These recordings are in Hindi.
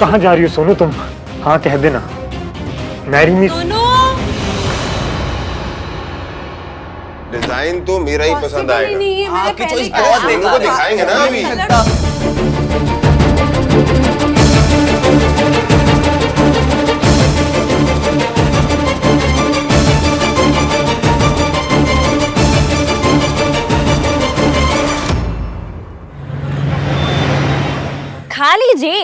कहाँ जा रही हो सोनू तुम? हाँ कह देना, मैरी मी। डिजाइन तो मेरा ही पसंद आएगा। आपकी चॉइस बहुत लोगों को दिखाएंगे ना अभी। खा लीजिए,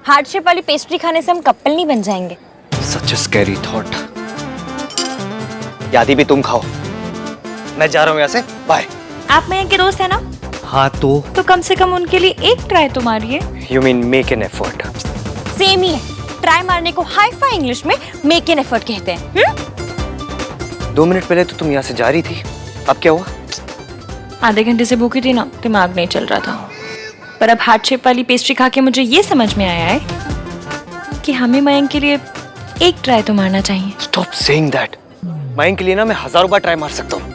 हार्ट शेप वाली पेस्ट्री खाने से हम कपल नहीं बन जाएंगे। सच अ स्कैरी थॉट। यादी भी तुम खाओ, मैं जा रहा हूँ यहाँ से, बाय। आप मयंक के दोस्त है ना? हाँ तो कम से कम उनके लिए एक ट्राई तो मारिए। You mean make an effort? Same ही है, ट्राई मारने को हाई फाई इंग्लिश में मेक एन एफर्ट कहते हैं। 2 मिनट पहले तो तुम यहाँ से जा रही थी, अब क्या हुआ? आधे घंटे से भूखी थी ना, दिमाग नहीं चल रहा था। पर अब हार्ट शेप वाली पेस्ट्री खा के मुझे ये समझ में आया है कि हमें मयंक के लिए एक ट्राई तो मारना चाहिए। Stop saying that. मयंक के लिए ना मैं 1000 बार ट्राई मार सकता हूँ,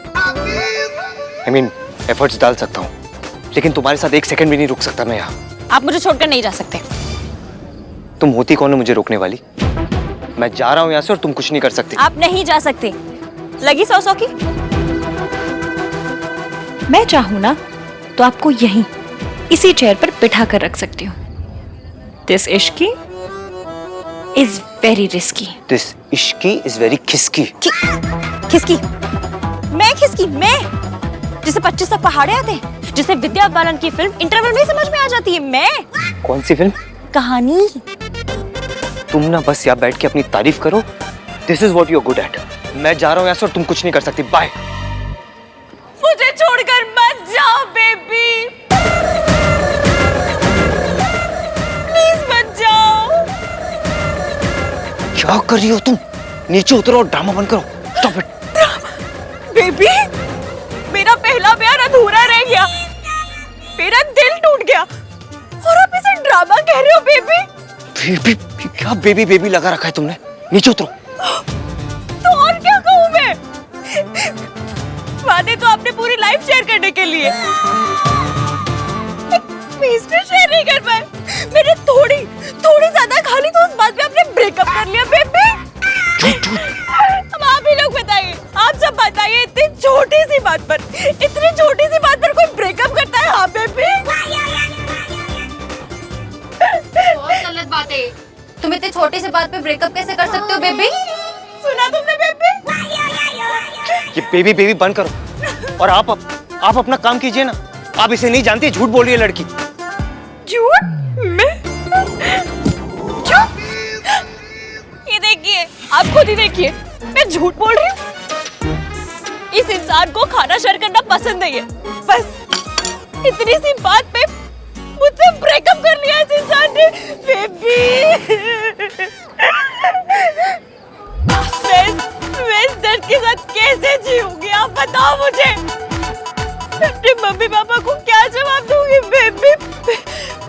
I mean, एफर्ट्स डाल सकता हूँ, लेकिन तुम्हारे साथ 1 सेकंड भी नहीं रुक सकता मैं यहाँ। आप मुझे छोड़कर नहीं जा सकते। तुम होती कौन हो मुझे रोकने वाली? मैं जा रहा हूँ यहाँ से और तुम कुछ नहीं कर सकती। आप नहीं जा सकते। लगी 100 की? मैं चाहूँ ना तो आपको यहीं इसी चेयर पर बिठा कर रख सकती हूँ। This Ishki is very risky. This Ishki is very खिसकी। खिसकी? मैं खिसकी? मैं जिसे 25 तक पहाड़े आते हैं, जिसे विद्या बालन की फिल्म इंटरवल में समझ में आ जाती है। मैं कौन सी फिल्म? कहानी। तुम ना बस यहाँ बैठ के अपनी तारीफ करो। This is what you are good at. मैं जा रहा हूँ यहाँ से और तुम कुछ नहीं कर सकती, बाय। मुझे छोड़कर मत जाओ बेबी, प्लीज मत जाओ। क्या कर रही हो तुम? नीचे उतरो और ड्रामा बंद करो। Stop it. बेबी, मेरा पहला प्यार अधूरा रह गया, मेरा दिल टूट गया और आप इसे ड्रामा कह रहे हो बेबी? बेबी? क्या बेबी बेबी लगा रखा है तुमने? नीचे उतरो। तो और क्या कहूँ मैं? वादे तो आपने पूरी लाइफ शेयर करने के लिए, पेस्ट्री शेयर नहीं कर पाए। मैंने थोड़ी ज्यादा खा ली तो उस बात पे आपने ब्रेकअप कर लिया बेबी। अब आप ही लोग बताइए, आप सब बताइए, इतनी छोटी सी बात पर कोई ब्रेकअप करता है? हाँ बेबी। बहुत गलत बात है। तुम इतनी छोटी सी बात पे ब्रेकअप कैसे कर सकते हो बेबी? सुना तुमने बेबी? ये बेबी बेबी बंद करो और आप अपना काम कीजिए ना। आप इसे नहीं जानती, झूठ बोल रही है लड़की। झूठ? मैं झूठ? ये देखिए, आप खुद ही देखिए, मैं झूठ बोल रही हूँ। इस इंसान को खाना शेयर करना पसंद नहीं है, बस इतनी सी बात पे मुझसे ब्रेकअप कर लिया इस इंसान ने। बेबी, मैं इस दर्द के साथ कैसे जीऊंगी? आप बताओ मुझे। अपने मम्मी पापा को क्या जवाब दूंगी बेबी?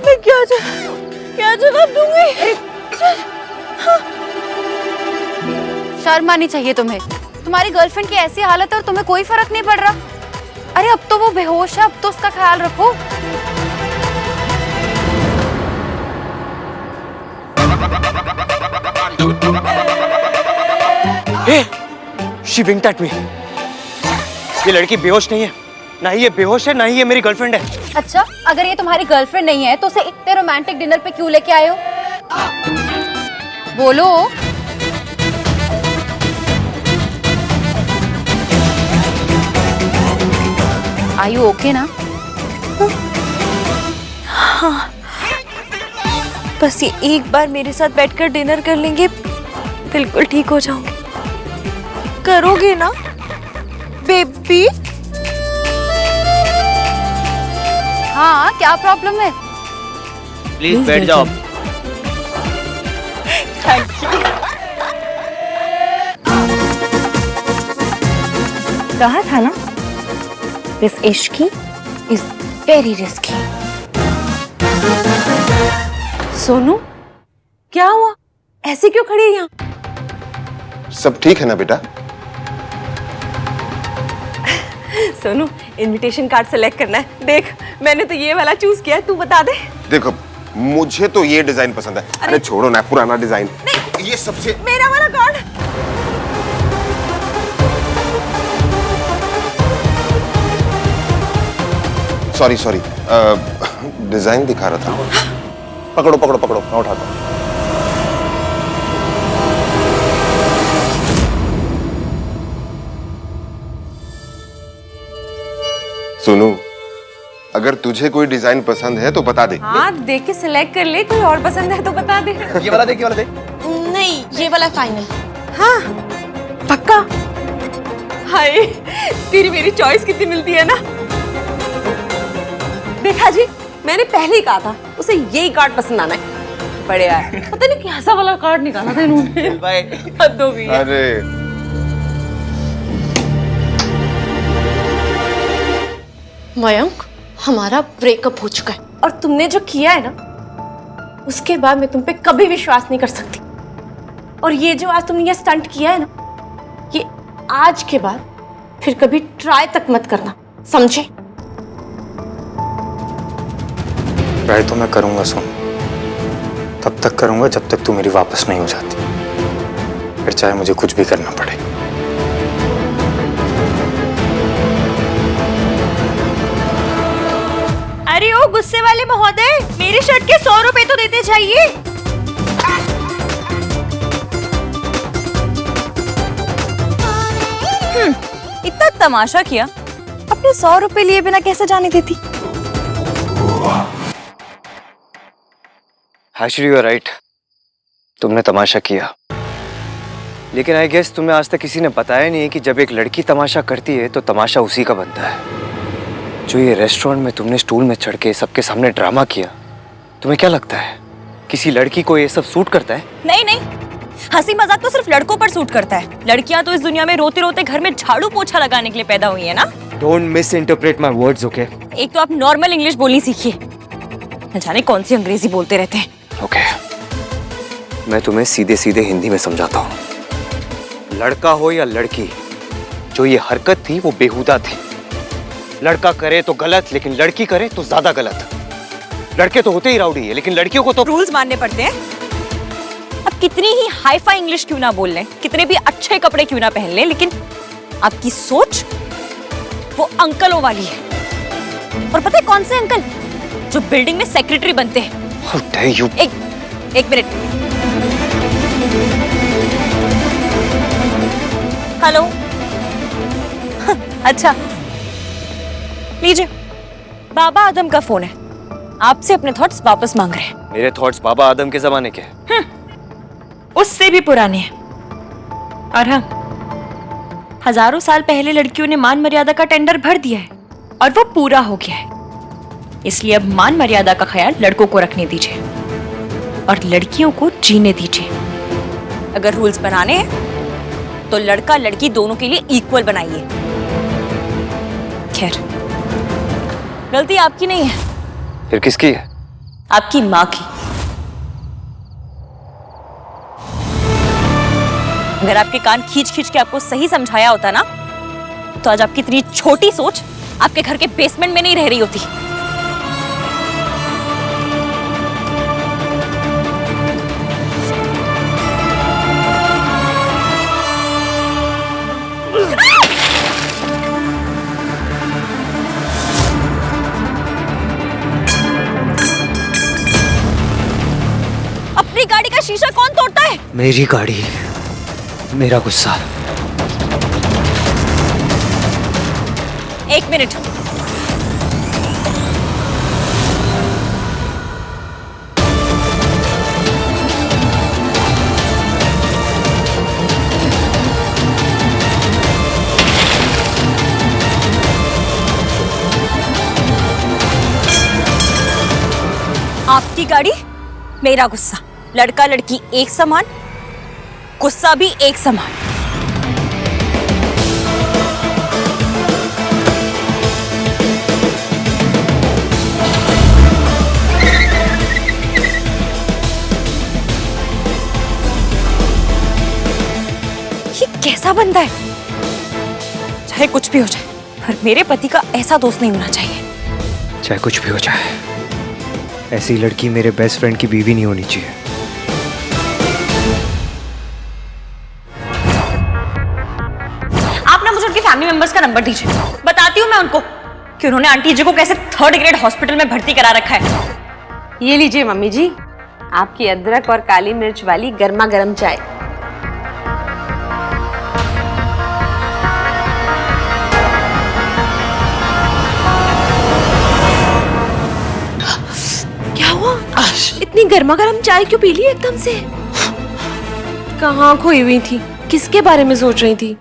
मैं क्या जवाब दूंगी? शर्म आनी चाहिए तुम्हें। तुम्हारी गर्लफ्रेंड की ऐसी हालत है और तुम्हें कोई फर्क नहीं पड़ रहा। अरे अब तो वो बेहोश है, अब तो उसका ख्याल रखो। Hey, she winked at me. ये लड़की बेहोश नहीं है, ना ही ये बेहोश है, ना ही ये मेरी गर्लफ्रेंड है। अच्छा, अगर ये तुम्हारी गर्लफ्रेंड नहीं है तो उसे इतने रोमांटिक डिनर पे क्यों लेके आए हो? बोलो। Are you okay ना? हाँ, बस ये एक बार मेरे साथ बैठकर डिनर कर लेंगे, बिल्कुल ठीक हो जाऊंगी। करोगे ना बेबी? हाँ, क्या प्रॉब्लम है? प्लीज बैठ जाओ। Thank you. कहा था ना, this Ishki is very risky. Sonu, क्या हुआ? ऐसे क्यों खड़ी है यहाँ? सब ठीक है ना बेटा? सोनू, इनविटेशन कार्ड सेलेक्ट करना है। देख, मैंने तो ये वाला चूज किया है, तू बता दे। देखो, मुझे तो ये डिजाइन पसंद है। अरे छोड़ो ना पुराना डिजाइन, ये सबसे मेरा वाला कार्ड। सॉरी सॉरी, डिजाइन दिखा रहा था। पकड़ो पकड़ो पकड़ो, मैं उठाता हूँ। सुनू, अगर तुझे कोई डिजाइन पसंद है तो बता दे। हाँ, देख के सिलेक्ट कर ले, कोई और पसंद है तो बता दे। ये वाला देख, ये वाला देख। नहीं, ये वाला फाइनल। हाँ, पक्का। हाय, तेरी मेरी चॉइस कितनी मिलती है ना। देखा जी, मैंने पहले ही कहा था उसे यही कार्ड पसंद आना है। बढ़िया है। पता नहीं कैसा वाला कार्ड निकाला था इन्होंने। बाय। हद हो गई है। अरे मयंक, हमारा ब्रेकअप हो चुका है और तुमने जो किया है ना, उसके बाद मैं तुम पे कभी विश्वास नहीं कर सकती। और ये जो आज तुमने ये स्टंट किया है ना, ये आज के बाद फिर कभी ट्राई तक मत करना, समझे? ट्राई तो मैं करूंगा सुन, तब तक करूंगा जब तक तू मेरी वापस नहीं हो जाती, फिर चाहे मुझे कुछ भी करना पड़े। अरे ओ गुस्से वाले महोदय, मेरी शर्ट के 100 रुपए तो देते चाहिए। इतना तमाशा किया, अपने 100 रुपए लिए बिना कैसे जाने देती? Actually, you are right. तुमने तमाशा किया, लेकिन आई गेस तुम्हें आज तक किसी ने बताया नहीं है कि जब एक लड़की तमाशा करती है तो तमाशा उसी का बनता है। जो ये रेस्टोरेंट में तुमने स्टूल में चढ़ के सबके सामने ड्रामा किया, तुम्हें क्या लगता है किसी लड़की को ये सब सूट करता है? नहीं नहीं, हंसी मजाक तो सिर्फ लड़कों पर सूट करता है। लड़कियां तो इस दुनिया में रोते रोते घर में झाड़ू पोछा लगाने के लिए पैदा हुई है ना। Don't misinterpret my words, okay? एक तो आप नॉर्मल इंग्लिश बोलनी सीखिए, न जाने कौन सी अंग्रेजी बोलते रहते हैं। Okay. मैं तुम्हें सीधे सीधे हिंदी में समझाता हूँ। लड़का हो या लड़की, जो ये हरकत थी वो बेहुदा थी। लड़का करे तो गलत, लेकिन लड़की करे तो ज्यादा गलत। लड़के तो होते ही राउडी है, लेकिन लड़कियों को तो रूल्स मानने पड़ते हैं। अब कितनी ही हाई फाई इंग्लिश क्यों ना बोल लें, कितने भी अच्छे कपड़े क्यों ना पहन लें, लेकिन आपकी सोच वो अंकलों वाली है। और पता है कौन से अंकल? जो बिल्डिंग में सेक्रेटरी बनते हैं। How dare you? एक मिनट। हेलो। अच्छा, लीजिए, बाबा आदम का फोन है, आपसे अपने थॉट्स वापस मांग रहे हैं। मेरे थॉट्स बाबा आदम के जमाने के हैं। उससे भी पुराने हैं। और हाँ, हजारों साल पहले लड़कियों ने मान मर्यादा का टेंडर भर दिया है और वो पूरा हो गया है। इसलिए अब मान मर्यादा का ख्याल लड़कों को रखने दीजिए और लड़कियों को जीने दीजिए। अगर रूल्स बनाने हैं तो लड़का लड़की दोनों के लिए इक्वल बनाइए। खैर, गलती आपकी नहीं है। फिर किसकी है? आपकी माँ की। अगर आपके कान खींच खींच के आपको सही समझाया होता ना, तो आज आपकी इतनी छोटी सोच आपके घर के बेसमेंट में नहीं रह रही होती। अपनी गाड़ी का शीशा कौन तोड़ता है? मेरी गाड़ी, मेरा गुस्सा। एक मिनट। आपकी गाड़ी, मेरा गुस्सा। लड़का लड़की एक समान, गुस्सा भी एक समान। ये कैसा बंदा है? चाहे कुछ भी हो जाए, पर मेरे पति का ऐसा दोस्त नहीं होना चाहिए। चाहे कुछ भी हो जाए, ऐसी लड़की मेरे बेस्ट फ्रेंड की बीवी नहीं होनी चाहिए। आप ना मुझे उनके फैमिली मेंबर्स का नंबर दीजिए, बताती हूँ मैं उनको कि उन्होंने आंटी जी को कैसे 3rd ग्रेड हॉस्पिटल में भर्ती करा रखा है। ये लीजिए मम्मी जी, आपकी अदरक और काली मिर्च वाली गर्मा गर्म चाय। क्या हुआ? इतनी गर्मा गर्म चाय क्यों पी ली एकदम से? कहाँ खोई हुई थी? किसके बारे में सोच रही थी?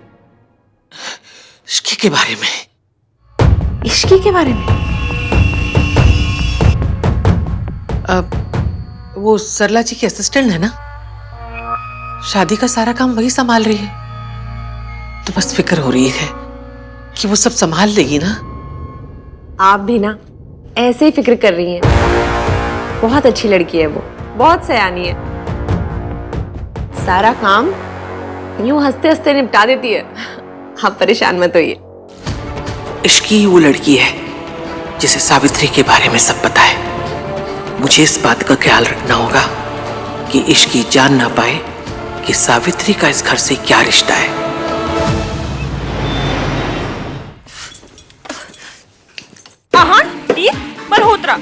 इश्की के बारे में। इश्की के बारे में? वो सरला जी की असिस्टेंट है ना, शादी का सारा काम वही संभाल रही है, तो बस फिक्र हो रही है कि वो सब संभाल लेगी ना। आप भी ना ऐसे ही फिक्र कर रही हैं। बहुत अच्छी लड़की है वो, बहुत सयानी है, सारा काम यूं हंसते हंसते निपटा देती है। आप परेशान मत होइए। इश्की वो लड़की है जिसे सावित्री के बारे में सब पता है। मुझे इस बात का ख्याल रखना होगा कि इश्की जान ना पाए कि सावित्री का इस घर से क्या रिश्ता है। मल्होत्रा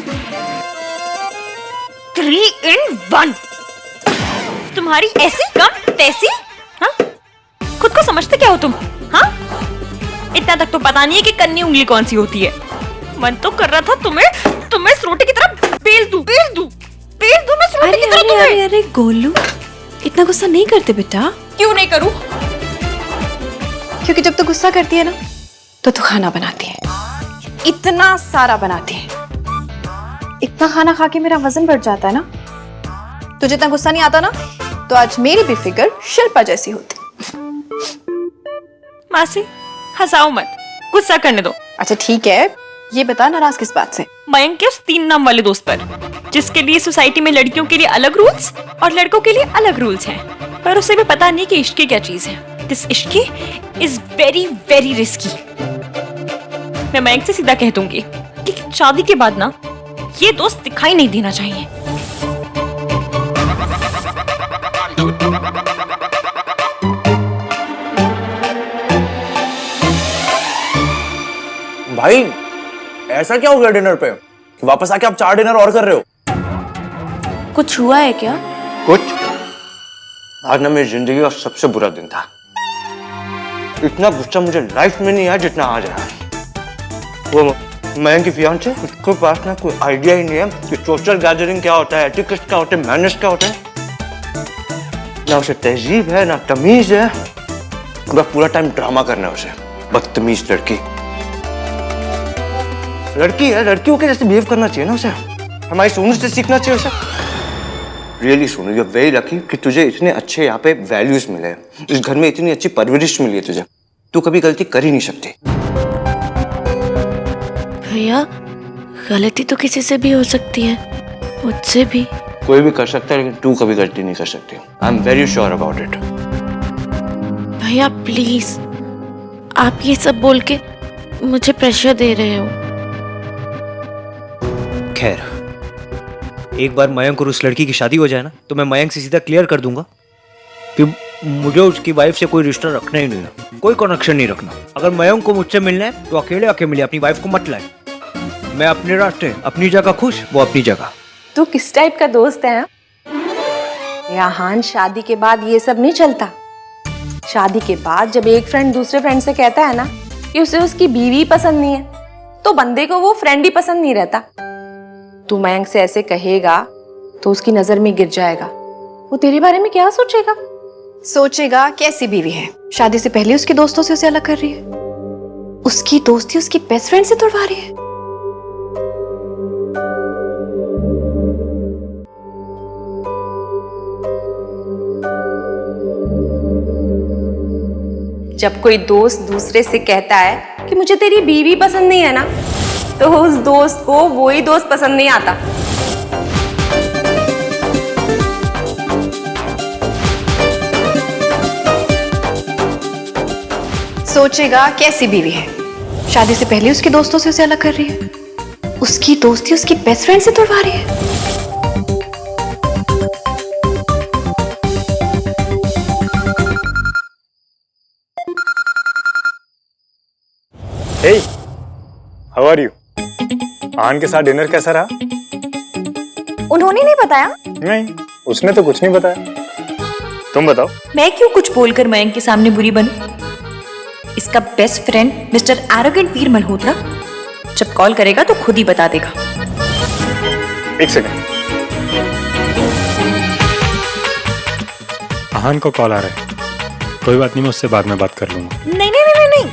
3 in 1। तुम्हारी ऐसी कम तैसी, हाँ? खुद को समझते क्या हो तुम? हाँ? इतना तक तो पता नहीं है कि कन्नी उंगली कौन सी होती है। मन तो कर रहा था तुम्हें इस रोटी की तरह बेल दूं मैं इस रोटी की तरह तुम्हें। अरे गोलू, इतना गुस्सा नहीं करते बेटा। क्यों नहीं करूं? क्योंकि जब तू गुस्सा करती है ना तो तू खाना बनाती है, इतना सारा बनाती है। इतना खाना खा के मेरा वजन बढ़ जाता है ना। तुझे इतना गुस्सा नहीं आता ना तो आज मेरी भी फिगर शिल्पा जैसी होती। मासी हंसाओ मत, गुस्सा करने दो। अच्छा ठीक है, ये बता नाराज किस बात से? मयंक के उस 3 नाम वाले दोस्त पर, जिसके लिए सोसाइटी में लड़कियों के लिए अलग रूल्स और लड़कों के लिए अलग रूल्स हैं, पर उसे भी पता नहीं कि इश्क क्या चीज है। दिस इश्क इज वेरी वेरी रिस्की। मैं मयंक से सीधा कह दूंगी कि शादी के बाद ना ये दोस्त दिखाई नहीं देना चाहिए। भाई ऐसा क्या हो गया डिनर पे कि वापस आके आप 4 डिनर और कर रहे हो? कुछ हुआ है क्या? कुछ? आज ना मेरी जिंदगी का सबसे बुरा दिन था। इतना गुस्सा मुझे लाइफ में नहीं आया जितना आज आया। वो मयंक की फियांसे, उसके पास ना कोई आइडिया ही नहीं है कि सोशल गैदरिंग क्या होता है, एटिकेट क्या होता है, मैनर्स क्या होता है। ना उसे तहजीब है ना तमीज है, बस पूरा टाइम ड्रामा करना है उसे। बदतमीज लड़की है, लड़कियों के जैसे बिहेव करना चाहिए ना उसे। हमारी सोनू से सीखना चाहिए उसे। Really Sonu, you are very lucky कि तुझे इतने अच्छे यहाँ पे वैल्यूज मिले, इस घर में इतनी अच्छी परवरिश मिली है तुझे। तू कभी गलती कर ही नहीं सकती। भैया, गलती तो किसी से भी हो सकती है, मुझसे भी। कोई भी कर सकता है, लेकिन तू कभी गलती नहीं कर सकती। I am very sure about it. भैया प्लीज, आप ये सब बोल के मुझे प्रेशर दे रहे हो। खैर, एक बार मयंक और उस लड़की की शादी हो जाए ना तो मैं मयंक से सीधा क्लियर कर दूंगा कि मुझे उसकी वाइफ से कोई रिश्ता रखना ही नहीं है, कोई कनेक्शन नहीं रखना। अगर मयंक को मुझसे मिलना है तो अकेले आके मिले, अपनी वाइफ को मत लाए। मैं अपने रास्ते, अपनी जगह खुश, वो अपनी जगह। तू किस टाइप का दोस्त है? यहाँ शादी के बाद ये सब नहीं चलता। शादी के बाद जब एक फ्रेंड दूसरे फ्रेंड से कहता है ना कि उसे उसकी बीवी पसंद नहीं है, तो बंदे को वो फ्रेंड ही पसंद नहीं रहता। तू मयंक से ऐसे कहेगा तो उसकी नजर में गिर जाएगा। वो तेरे बारे में क्या सोचेगा? सोचेगा कैसी बीवी है, शादी से पहले उसके दोस्तों से उसे अलग कर रही है, उसकी दोस्ती उसकी बेस्ट फ्रेंड से तोड़वा रही है। जब कोई दोस्त दूसरे से कहता है कि मुझे तेरी बीवी पसंद नहीं है ना, तो उस दोस्त को वो ही दोस्त पसंद नहीं आता। सोचेगा कैसी बीवी है, शादी से पहले उसके दोस्तों से उसे अलग कर रही है, उसकी दोस्ती उसकी बेस्ट फ्रेंड से तोड़वा रही है। हे, हाउ आर यू? आहान के साथ डिनर कैसा रहा? उन्होंने नहीं बताया? नहीं, उसने तो कुछ नहीं बताया। तुम बताओ। मैं क्यों कुछ बोलकर मयंक के सामने बुरी बनूं? इसका बेस्ट फ्रेंड मिस्टर एरोगेंट वीर मल्होत्रा जब कॉल करेगा तो खुद ही बता देगा। एक सेकंड, आहान को कॉल आ रहा है। कोई बात नहीं, मैं उससे बाद में बात कर लूंगा। नहीं नहीं नहीं नहीं नहीं,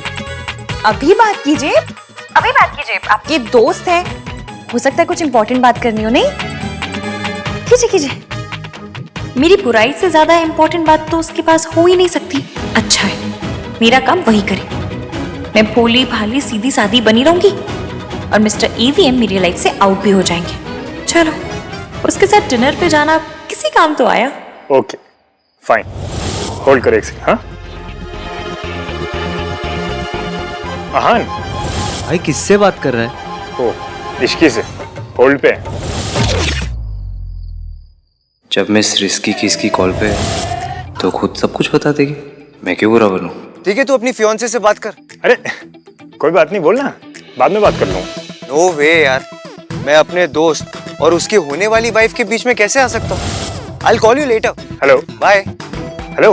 अभी बात कीजिए, अभी बात कीजिए। आपके दोस्त हैं, हो सकता है कुछ इंपॉर्टेंट बात करनी हो। नहीं, कीजिए कीजिए। मेरी बुराई से ज्यादा इंपॉर्टेंट बात तो उसके पास हो ही नहीं सकती। अच्छा है, मेरा काम वही करे। मैं भोली भाली सीधी सादी बनी रहूंगी और मिस्टर ईवीएम मेरी लाइफ से आउट भी हो जाएंगे। चलो, उसके साथ डिनर पे जाना किसी काम तो आया। ओके फाइन, होल्ड करो एक सेकंड। हाँ आहान। भाई किससे बात कर रहा है? ओ, इश्की से। होल्ड पे। जब मैं इस रिस्की की इसकी कॉल पे है, तो खुद सब कुछ बता देगी। मैं क्यों बुरा बनूं? ठीक है, तू अपनी फियांसे से बात कर। अरे कोई बात नहीं, बोलना, बाद में बात कर लूंगा। नो वे यार, मैं अपने दोस्त और उसकी होने वाली वाइफ के बीच में कैसे आ सकता हूँ? I'll call you later. Hello. Bye. Hello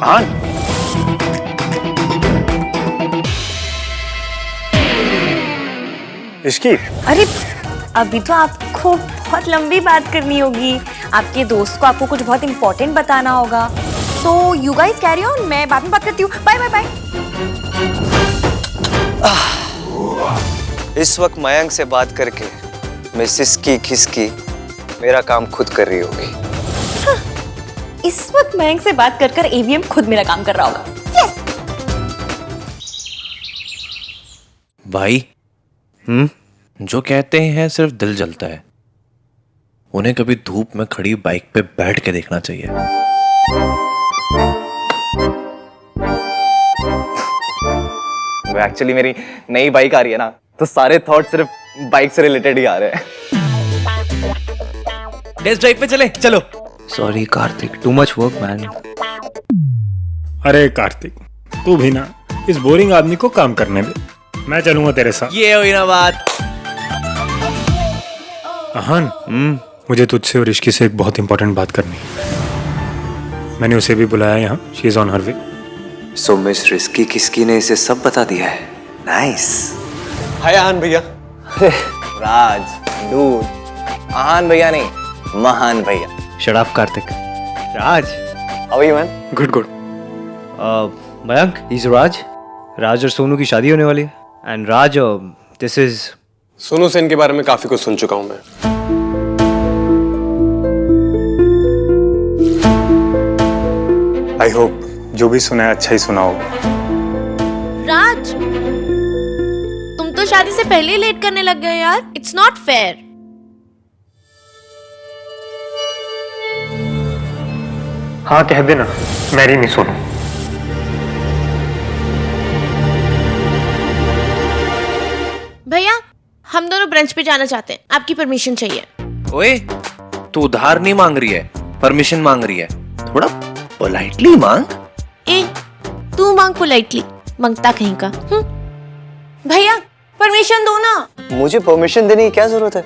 Aahan. Ishki. अरे अभी तो आपको बहुत लंबी बात करनी होगी। आपके दोस्त को आपको कुछ बहुत इंपॉर्टेंट बताना होगा। तो यू गाइस कैरी ऑन, मैं बाद में बात करती हूँ। Bye bye bye. इस वक्त मयंक से बात करके मैं सिसकी खिसकी मेरा काम खुद कर रही होगी। हाँ, इस वक्त मयंक से बात कर कर एवीएम खुद मेरा काम कर रहा होगा। भाई जो कहते हैं सिर्फ दिल जलता है, उन्हें कभी धूप में खड़ी बाइक पे बैठ के देखना चाहिए। वो एक्चुअली मेरी नई बाइक आ रही है ना, तो सारे थॉट सिर्फ बाइक से रिलेटेड ही आ रहे हैं। टेस्ट ड्राइव पे चले, चलो। Sorry Kartik, too much work man. अरे कार्तिक, तू भी ना इस बोरिंग आदमी को काम करने दे। मैं चलूंगा तेरे साथ। ये हुई ना बात। आहान, मुझे तुझसे और इश्की से एक बहुत इंपॉर्टेंट बात करनी है। मैंने उसे भी बुलाया यहाँ। She is on her way. So miss risky किसकी ने इसे सब बता दिया है। नाइस। हाय आहान भैया। राज डूड, आहान भैया नहीं, महान भैया। Shut up Kartik. Raj, how are you man? Good good. Mayank, is Raj. Raj और सोनू की शादी होने वाली है। And Raj, this is Sonu Sen के बारे में काफी कुछ सुन चुका हूं मैं। आई होप जो भी सुना है अच्छा ही सुना होगा। राज, तुम तो शादी से पहले ही लेट करने लग गए यार। It's not fair. हाँ कह देना, मेरी नहीं सुनो। भैया, हम दोनों ब्रंच पे जाना चाहते हैं, आपकी परमिशन चाहिए। ओए, तू उधार नहीं मांग रही है, परमिशन मांग रही है। थोड़ा पोलाइटली मांग। ए, तू मांग पोलाइटली, मांगता कहीं का। भैया परमिशन दो ना। मुझे परमिशन देने की क्या जरूरत है?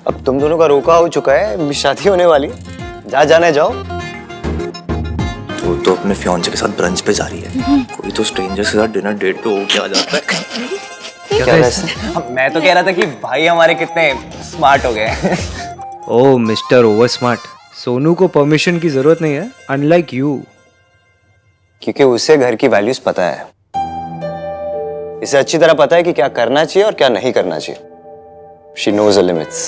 अब तुम दोनों का रोका हो चुका है, शादी होने वाली। जहाँ जाना है जाओ। तू तो अपने फियांसे के साथ ब्रंच पे जा रही है, कोई तो स्ट्रेंजर के साथ डिनर डेट पे हो के आ जाता है। क्या वैसे? मैं तो कह रहा था कि भाई हमारे कितने स्मार्ट हो गए। ओ मिस्टर ओवर स्मार्ट। सोनू को परमिशन की जरूरत नहीं है, अनलाइक यू। क्योंकि उसे घर की वैल्यूज पता है। इसे अच्छी तरह पता है कि क्या करना चाहिए और क्या नहीं करना चाहिए। She knows the limits.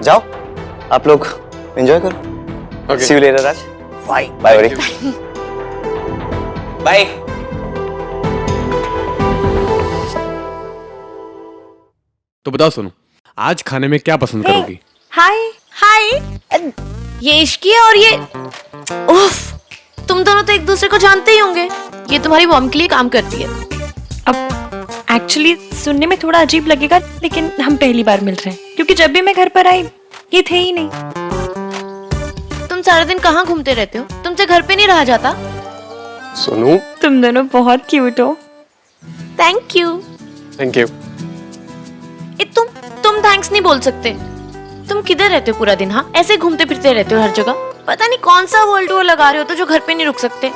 जाओ, आप लोग एंजॉय करो। See you later, Raj. Bye bye bye. तो बताओ सोनू, आज खाने में क्या पसंद करोगी? हाय हाय, ये इश्की है और ये उफ, तुम दोनों तो एक दूसरे को जानते ही होंगे। ये तुम्हारी मॉम के लिए काम करती है। एक्चुअली सुनने में थोड़ा अजीब लगेगा, लेकिन हम पहली बार मिल रहे हैं क्योंकि जब भी मैं घर पर आई ये थे ही नहीं। तुम सारा दिन कहाँ घूमते रहते हो? तुमसे घर पे नहीं रहा जाता? सोनू, तुम दोनों बहुत क्यूट हो। Thank you. Thank you. तुम थैंक्स नहीं बोल सकते। तुम किधर रहते हो पूरा दिन? हाँ, ऐसे घूमते फिरते रहते हो हर जगह। पता नहीं कौन सा वर्ल्ड वॉर लगा रहे हो तो जो घर पे नहीं रुक सकते।